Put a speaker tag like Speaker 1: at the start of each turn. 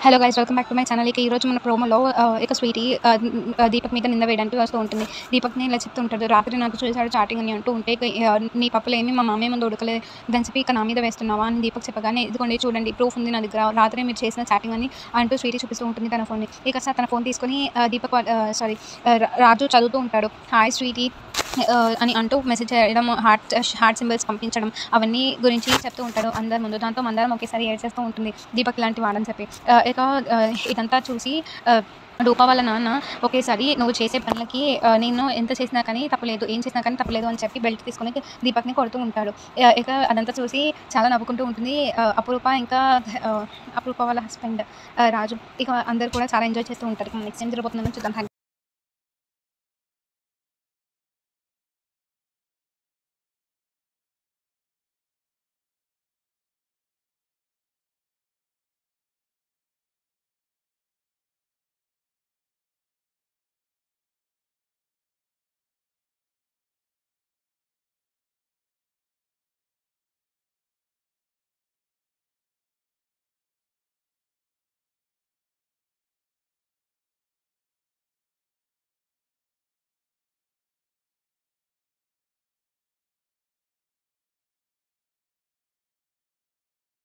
Speaker 1: Hello guys, welcome back to my channel. ఈ రోజు మన ప్రోమోలో ఇక స్వీటీ దీపక్ మీద నింద వేయడానికి వస్తూ ఉంటుంది. దీపక్ని ఇలా చెప్తూ ఉంటాడు, రాత్రి నాకు చూసాడు చాటింగ్ అని అంటూ ఉంటే, నీ పప్పులేమి మా మామే ముందు ఉడకలేదు దాని చెప్పి ఇక నా మీద వేస్తున్నావా అని దీపక్ చెప్పగానే, ఇదిగోండి చూడండి ప్రూఫ్ ఉంది నా దగ్గర, రాత్రి మీరు చేసిన చాటింగ్ అని అంటూ స్వీటీ చూపిస్తూ ఉంటుంది తన ఫోన్ని. ఇక సార్ తన ఫోన్ తీసుకొని దీపక్ రాజు చదువుతూ ఉంటాడు. హాయ్ స్వీటీ అని అంటూ మెసేజ్ చేయడం, హార్ట్ సింబల్స్ పంపించడం, అవన్నీ గురించి చెప్తూ ఉంటాడు అందరి ముందు. దాంతో మందరం ఒకేసారి ఏడ్చేస్తూ ఉంటుంది, దీపక్ లాంటి వాడని చెప్పి. ఇక ఇదంతా చూసి రూపా వాళ్ళ నాన్న ఒకేసారి నువ్వు చేసే పనులకి నేను ఎంత చేసినా కానీ తప్పలేదు, ఏం చేసినా కానీ తప్పలేదు అని చెప్పి బెల్ట్ తీసుకొని దీపక్ని కొడుతూ ఉంటాడు. ఇక అదంతా చూసి చాలా నవ్వుకుంటూ ఉంటుంది అపురూప, ఇంకా అపురూప వాళ్ళ హస్బెండ్ రాజు. ఇక అందరు కూడా చాలా ఎంజాయ్ చేస్తూ ఉంటారు. నెక్స్ట్ ఏం జరగబోతుందని చూద్దాం.